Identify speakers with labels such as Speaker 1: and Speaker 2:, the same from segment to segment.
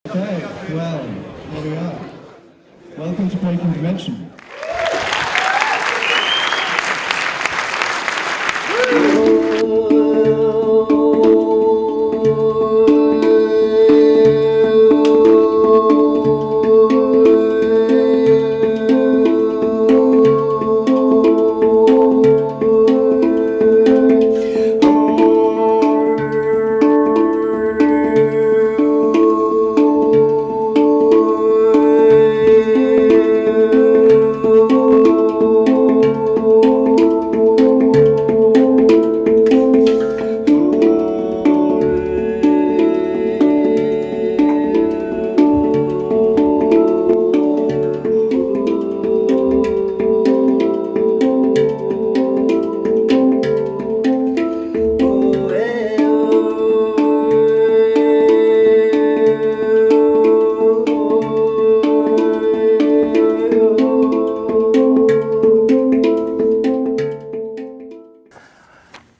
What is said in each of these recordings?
Speaker 1: Okay, well, here we are. Welcome to Breaking Convention.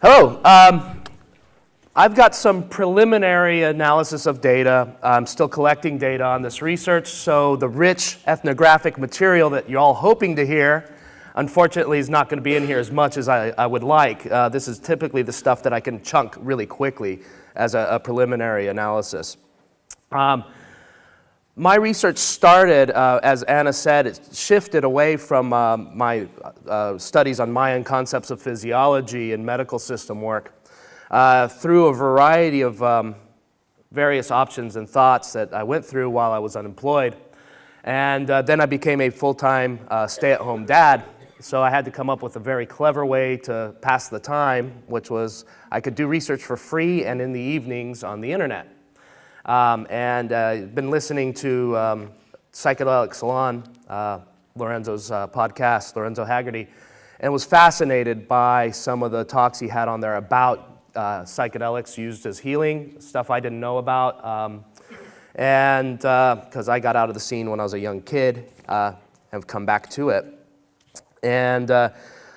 Speaker 2: Hello. I've got some preliminary analysis of data. I'm still collecting data on this research, so the rich ethnographic material that you're all hoping to hear, unfortunately, is not going to be in here as much as I would like. This is typically the stuff that I can chunk really quickly as a preliminary analysis. My research started, as Anna said, it shifted away from my studies on Mayan concepts of physiology and medical system work through a variety of various options and thoughts that I went through while I was unemployed. And then I became a full-time stay-at-home dad, so I had to come up with a very clever way to pass the time, which was I could do research for free and in the evenings on the internet. Been listening to Psychedelic Salon, Lorenzo's podcast, Lorenzo Haggerty, and was fascinated by some of the talks he had on there about psychedelics used as healing, stuff I didn't know about. Because I got out of the scene when I was a young kid, have come back to it. And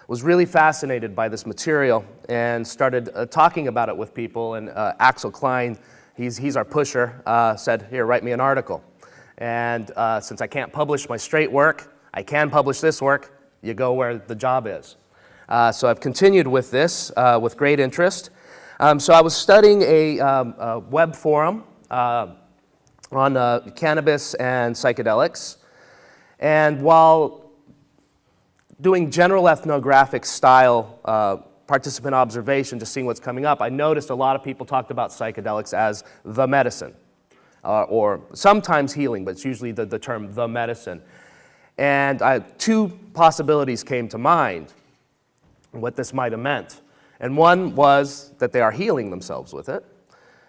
Speaker 2: was really fascinated by this material and started talking about it with people. And Axel Klein, he's our pusher, said, here, write me an article. And since I can't publish my straight work, I can publish this work. You go where the job is. So I've continued with this with great interest. So I was studying a web forum on cannabis and psychedelics. And while doing general ethnographic style participant observation, just seeing what's coming up, I noticed a lot of people talked about psychedelics as the medicine, or sometimes healing, but it's usually the term the medicine. And two possibilities came to mind, what this might have meant. And one was that they are healing themselves with it.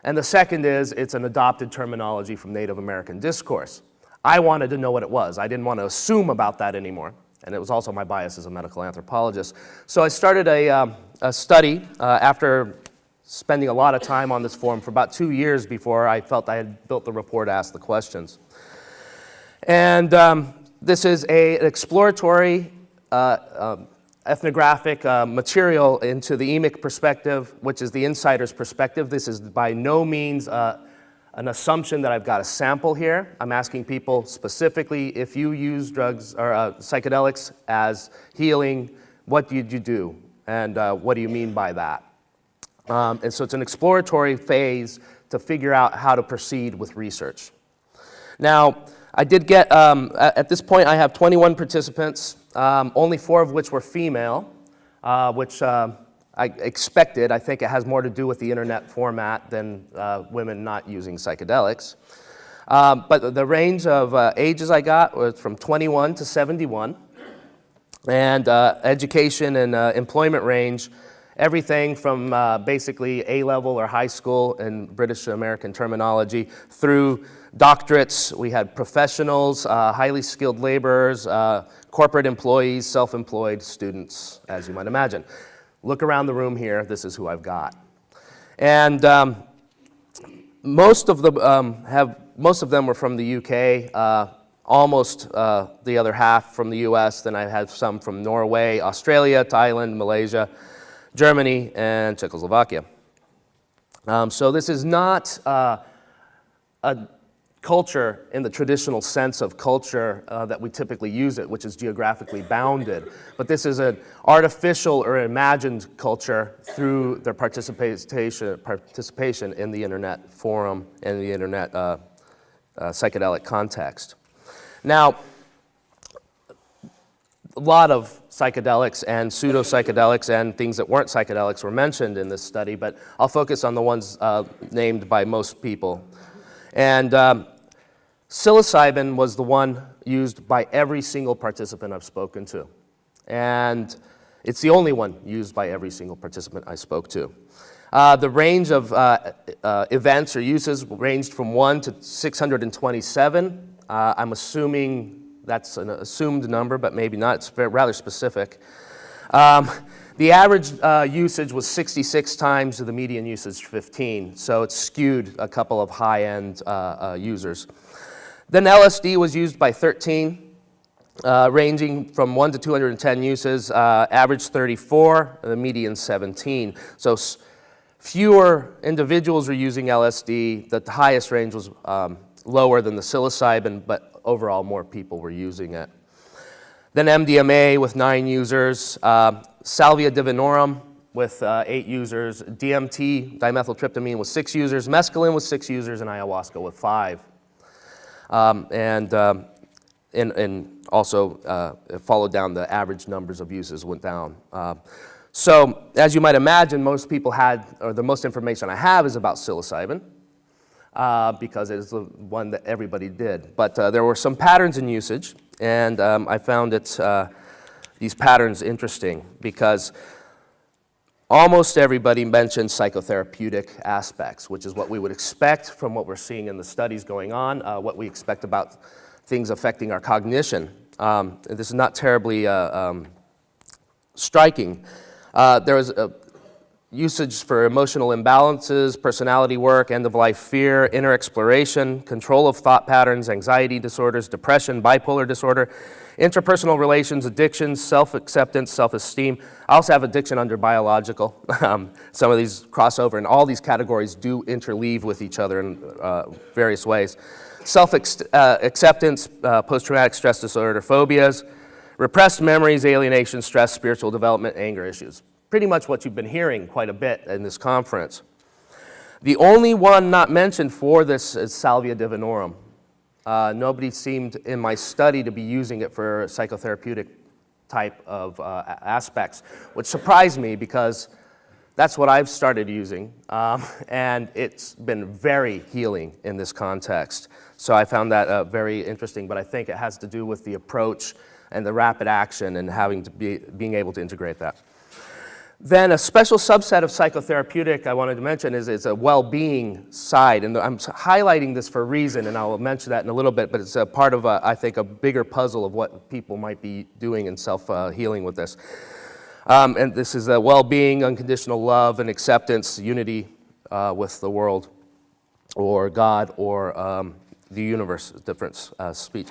Speaker 2: And the second is it's an adopted terminology from Native American discourse. I wanted to know what it was. I didn't want to assume about that anymore. And it was also my bias as a medical anthropologist. So I started a study after spending a lot of time on this forum for about 2 years before I felt I had built the rapport to ask the questions. And this is an exploratory ethnographic material into the emic perspective, which is the insider's perspective. This is by no means an assumption that I've got a sample here. I'm asking people specifically, if you use drugs or psychedelics as healing, what did you do? And what do you mean by that? And so it's an exploratory phase to figure out how to proceed with research. Now, I did get, at this point I have 21 participants, only 4 of which were female, which I expected. I think it has more to do with the internet format than women not using psychedelics. But the range of ages I got was from 21 to 71. And education and employment range, everything from basically A-level or high school in British American terminology through doctorates. We had professionals, highly skilled laborers, corporate employees, self-employed students, as you might imagine. Look around the room here, this is who I've got. And most of them were from the UK, almost the other half from the US, then I had some from Norway, Australia, Thailand, Malaysia, Germany, and Czechoslovakia. So this is not a culture in the traditional sense of culture that we typically use it, which is geographically bounded. But this is an artificial or imagined culture through their participation in the internet forum and the internet psychedelic context. Now, a lot of psychedelics and pseudo-psychedelics and things that weren't psychedelics were mentioned in this study, but I'll focus on the ones named by most people. And psilocybin was the one used by every single participant I've spoken to. And it's the only one used by every single participant I spoke to. The range of events or uses ranged from 1 to 627. I'm assuming that's an assumed number, but maybe not. It's rather specific. The average usage was 66 times, the median usage 15, so it skewed a couple of high-end users. Then LSD was used by 13, ranging from 1 to 210 uses, average 34, the median 17. So fewer individuals were using LSD. The highest range was lower than the psilocybin, but overall more people were using it. Then MDMA with 9 users, Salvia divinorum with 8 users, DMT, dimethyltryptamine, with 6 users, mescaline with 6 users, and ayahuasca with 5. And also it followed down, the average numbers of uses went down. So as you might imagine, most people had, or the most information I have is about psilocybin, because it's the one that everybody did. But there were some patterns in usage, and I found these patterns interesting because almost everybody mentioned psychotherapeutic aspects, which is what we would expect from what we're seeing in the studies going on, what we expect about things affecting our cognition. This is not terribly striking. There was usage for emotional imbalances, personality work, end-of-life fear, inner exploration, control of thought patterns, anxiety disorders, depression, bipolar disorder, interpersonal relations, addictions, self-acceptance, self-esteem. I also have addiction under biological. Some of these cross over, and all these categories do interleave with each other in various ways. Self-acceptance, post-traumatic stress disorder, phobias, repressed memories, alienation, stress, spiritual development, anger issues. Pretty much what you've been hearing quite a bit in this conference. The only one not mentioned for this is Salvia divinorum. Nobody seemed in my study to be using it for psychotherapeutic type of aspects, which surprised me because that's what I've started using, and it's been very healing in this context. So I found that very interesting, but I think it has to do with the approach and the rapid action and being able to integrate that. Then a special subset of psychotherapeutic I wanted to mention is a well-being side, and I'm highlighting this for a reason, and I'll mention that in a little bit, but it's a part of, I think, a bigger puzzle of what people might be doing in self-healing with this. And this is a well-being, unconditional love, and acceptance, unity with the world, or God, or the universe, different speech.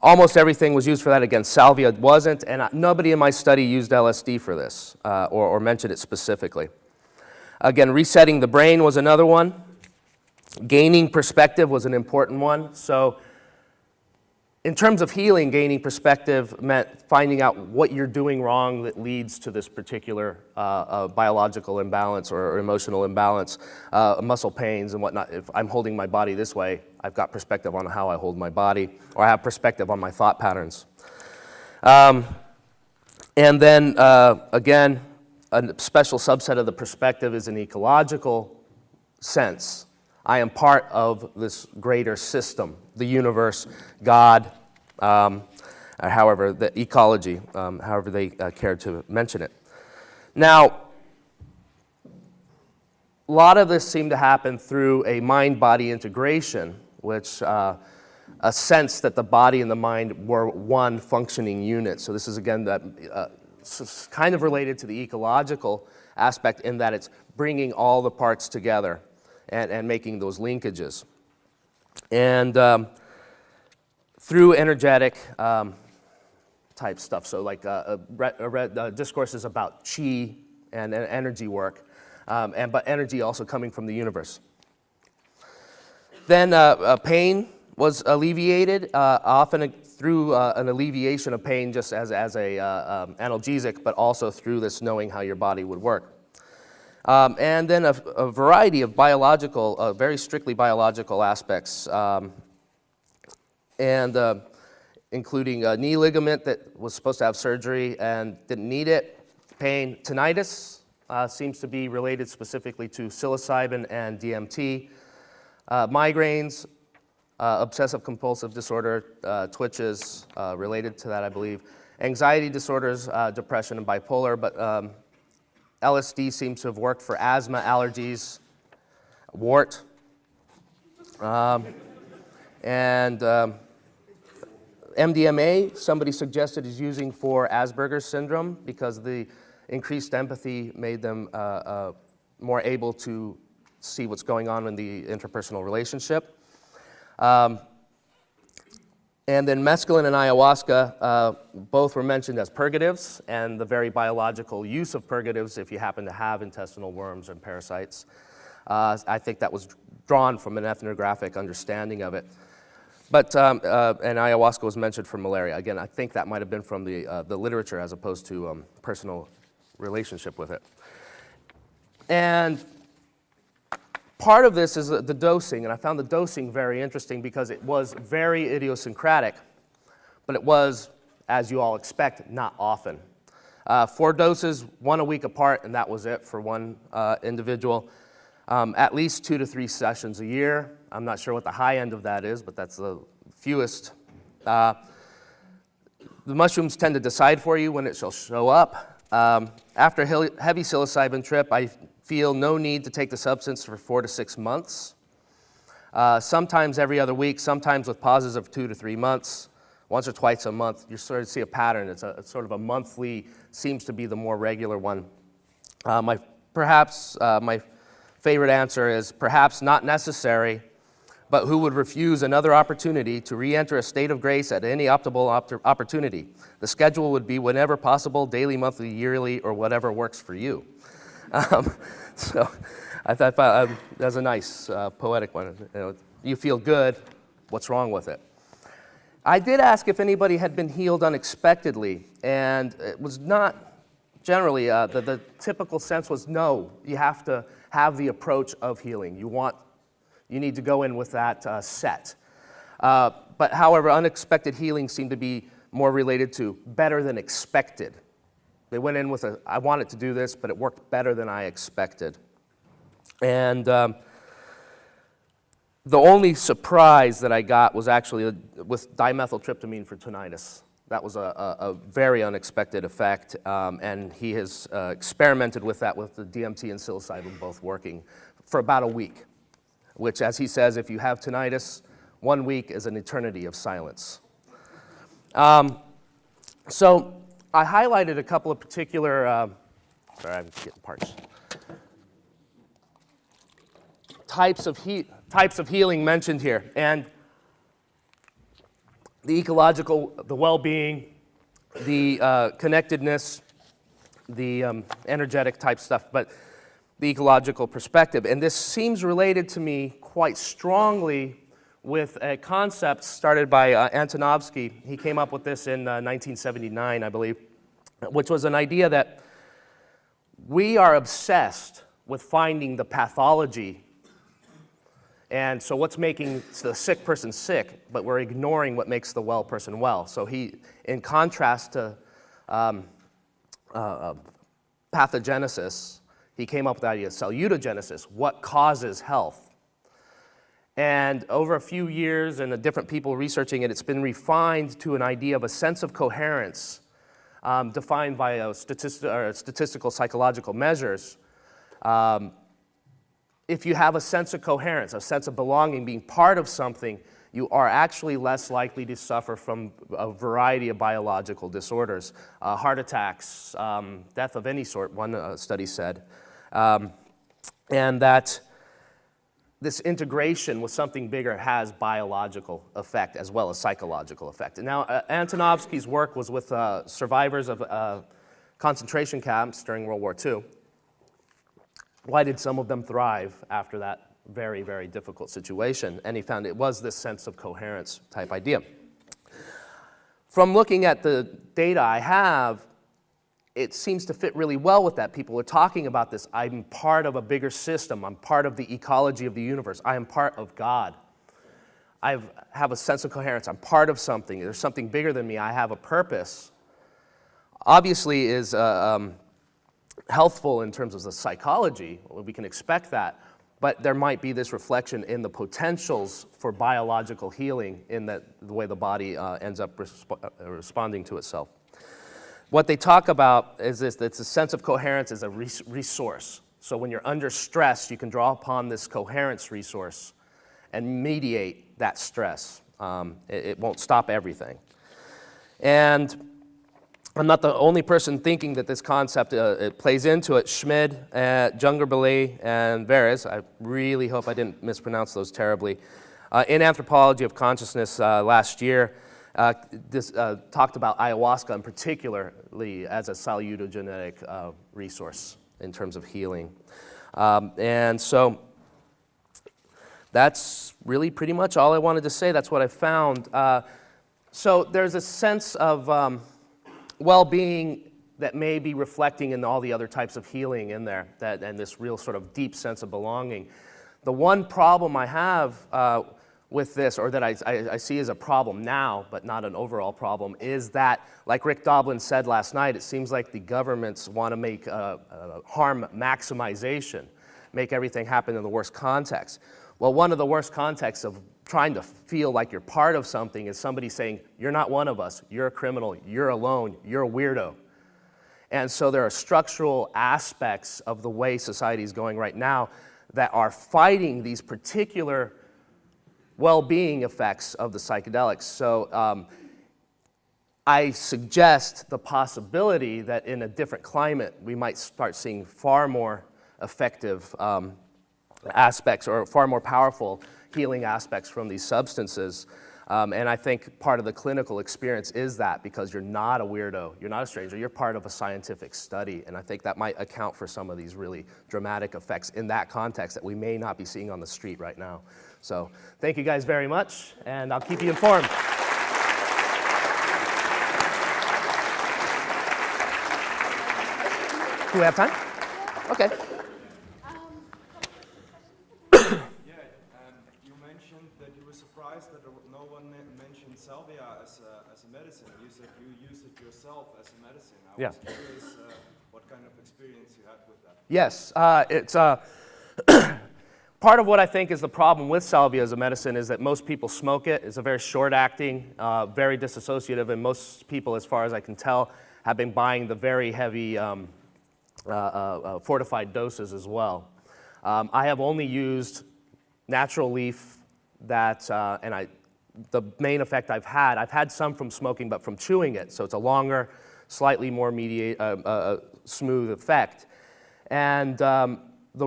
Speaker 2: Almost everything was used for that. Again, Salvia wasn't, and nobody in my study used LSD for this, or mentioned it specifically. Again, resetting the brain was another one. Gaining perspective was an important one. So in terms of healing, gaining perspective meant finding out what you're doing wrong that leads to this particular biological imbalance or emotional imbalance, muscle pains and whatnot. If I'm holding my body this way, I've got perspective on how I hold my body, or I have perspective on my thought patterns. And then, again, a special subset of the perspective is an ecological sense. I am part of this greater system, the universe, God, however, the ecology, however they care to mention it. Now, a lot of this seemed to happen through a mind-body integration, which a sense that the body and the mind were one functioning unit. So this is, again, that kind of related to the ecological aspect in that it's bringing all the parts together and making those linkages. And through energetic type stuff, so like discourses about chi and energy work, but energy also coming from the universe. Then pain was alleviated, often through an alleviation of pain just as a analgesic, but also through this knowing how your body would work. And then a variety of biological, very strictly biological aspects, and including a knee ligament that was supposed to have surgery and didn't need it. Pain, tinnitus seems to be related specifically to psilocybin and DMT. Migraines, obsessive compulsive disorder, twitches related to that, I believe. Anxiety disorders, depression and bipolar, but LSD seems to have worked for asthma, allergies, wart, and MDMA, somebody suggested is using for Asperger's syndrome because the increased empathy made them more able to see what's going on in the interpersonal relationship. And then mescaline and ayahuasca, both were mentioned as purgatives, and the very biological use of purgatives if you happen to have intestinal worms and parasites. I think that was drawn from an ethnographic understanding of it. But, and ayahuasca was mentioned for malaria. Again, I think that might have been from the literature as opposed to personal relationship with it. And part of this is the dosing, and I found the dosing very interesting because it was very idiosyncratic, but it was, as you all expect, not often. 4 doses, 1 a week apart, and that was it for one individual. At least 2 to 3 sessions a year. I'm not sure what the high end of that is, but that's the fewest. The mushrooms tend to decide for you when it shall show up. After a heavy psilocybin trip, I feel no need to take the substance for 4 to 6 months. Sometimes every other week, sometimes with pauses of 2 to 3 months, once or twice a month. You sort of see a pattern. It's sort of a monthly, seems to be the more regular one. My favorite answer is perhaps not necessary, but who would refuse another opportunity to re-enter a state of grace at any optimal opportunity? The schedule would be whenever possible, daily, monthly, yearly, or whatever works for you. So I thought that was a nice poetic one. You feel good, what's wrong with it? I did ask if anybody had been healed unexpectedly, and it was not generally, the typical sense was no, you have to have the approach of healing. You need to go in with that set. But however, unexpected healing seemed to be more related to better than expected. They went in with I wanted to do this, but it worked better than I expected. And the only surprise that I got was actually with dimethyltryptamine for tinnitus. That was a very unexpected effect, and he has experimented with that with the DMT and psilocybin both working for about a week, which, as he says, if you have tinnitus, 1 week is an eternity of silence. So I highlighted a couple of particular, sorry, I'm getting parched. Types of healing mentioned here, and the ecological, the well-being, the connectedness, the energetic type stuff, but the ecological perspective. And this seems related to me quite strongly with a concept started by Anthropological. He came up with this in 1979, I believe, which was an idea that we are obsessed with finding the pathology. And so what's making the sick person sick, but we're ignoring what makes the well person well. So he, in contrast to pathogenesis, he came up with the idea of salutogenesis, what causes health. And over a few years and the different people researching it, it's been refined to an idea of a sense of coherence defined by statistical psychological measures. If you have a sense of coherence, a sense of belonging, being part of something, you are actually less likely to suffer from a variety of biological disorders, heart attacks, death of any sort, one study said. And that this integration with something bigger has biological effect as well as psychological effect. And now Antonovsky's work was with survivors of concentration camps during World War II. Why did some of them thrive after that very, very difficult situation. And he found it was this sense of coherence type idea. From looking at the data I have, it seems to fit really well with that. People are talking about this. I'm part of a bigger system. I'm part of the ecology of the universe. I am part of God. I have a sense of coherence. I'm part of something. There's something bigger than me. I have a purpose. Obviously is healthful in terms of the psychology. We can expect that. But there might be this reflection in the potentials for biological healing in the way the body ends up responding to itself. What they talk about is this, that the sense of coherence is a resource. So when you're under stress, you can draw upon this coherence resource and mediate that stress. It won't stop everything. And I'm not the only person thinking that this concept it plays into it. Schmid, Jungerbeli, and Veres, I really hope I didn't mispronounce those terribly, in Anthropology of Consciousness last year, talked about ayahuasca in particularly as a salutogenetic resource in terms of healing. And so that's really pretty much all I wanted to say. That's what I found. So there's a sense of well-being that may be reflecting in all the other types of healing in there, and this real sort of deep sense of belonging. The one problem I have with this, or that I see as a problem now, but not an overall problem, is that, like Rick Doblin said last night, it seems like the governments want to make harm maximization, make everything happen in the worst context. Well, one of the worst contexts of trying to feel like you're part of something is somebody saying, you're not one of us, you're a criminal, you're alone, you're a weirdo. And so there are structural aspects of the way society is going right now that are fighting these particular well-being effects of the psychedelics. So I suggest the possibility that in a different climate, we might start seeing far more effective aspects or far more powerful healing aspects from these substances. And I think part of the clinical experience is that, because you're not a weirdo, you're not a stranger, you're part of a scientific study. And I think that might account for some of these really dramatic effects in that context that we may not be seeing on the street right now. So thank you guys very much, and I'll keep you informed. Do we have time? Okay.
Speaker 3: You mentioned that you were surprised that no one mentioned Salvia as a medicine. You said you use it yourself as a medicine. I was curious what kind of experience you had with that.
Speaker 2: Yes, it's part of what I think is the problem with Salvia as a medicine is that most people smoke it. It's a very short-acting, very disassociative, and most people, as far as I can tell, have been buying the very heavy fortified doses as well. I have only used natural leaf that, and the main effect I've had some from smoking, but from chewing it. So it's a longer, slightly more smooth effect. And the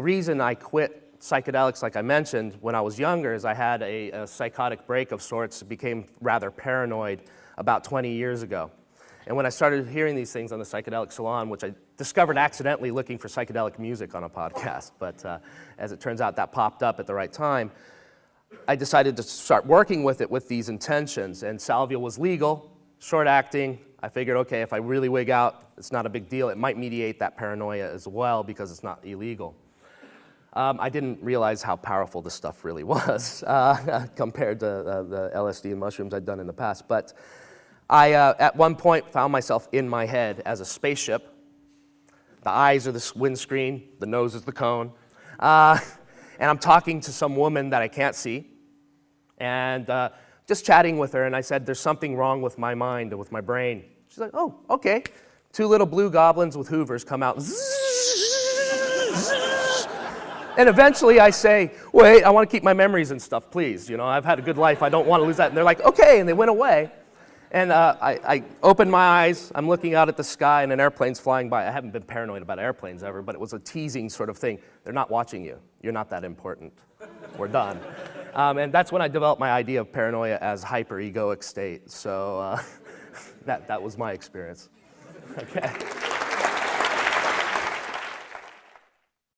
Speaker 2: reason I quit psychedelics, like I mentioned, when I was younger, is I had a psychotic break of sorts, became rather paranoid about 20 years ago. And when I started hearing these things on the Psychedelic Salon, which I discovered accidentally looking for psychedelic music on a podcast, but as it turns out, that popped up at the right time, I decided to start working with it with these intentions. And Salvia was legal, short-acting. I figured, okay, if I really wig out, it's not a big deal. It might mediate that paranoia as well because it's not illegal. I didn't realize how powerful this stuff really was compared to the LSD and mushrooms I'd done in the past. But I, at one point, found myself in my head as a spaceship. The eyes are the windscreen, the nose is the cone. And I'm talking to some woman that I can't see, and just chatting with her, and I said, there's something wrong with my mind and with my brain. She's like, oh, okay. Two little blue goblins with hoovers come out. And eventually I say, wait, I want to keep my memories and stuff, please. You know, I've had a good life. I don't want to lose that. And they're like, okay. And they went away. And I opened my eyes. I'm looking out at the sky, and an airplane's flying by. I haven't been paranoid about airplanes ever, but it was a teasing sort of thing. They're not watching you. You're not that important. We're done. And that's when I developed my idea of paranoia as hyper-egoic state. So that was my experience. Okay.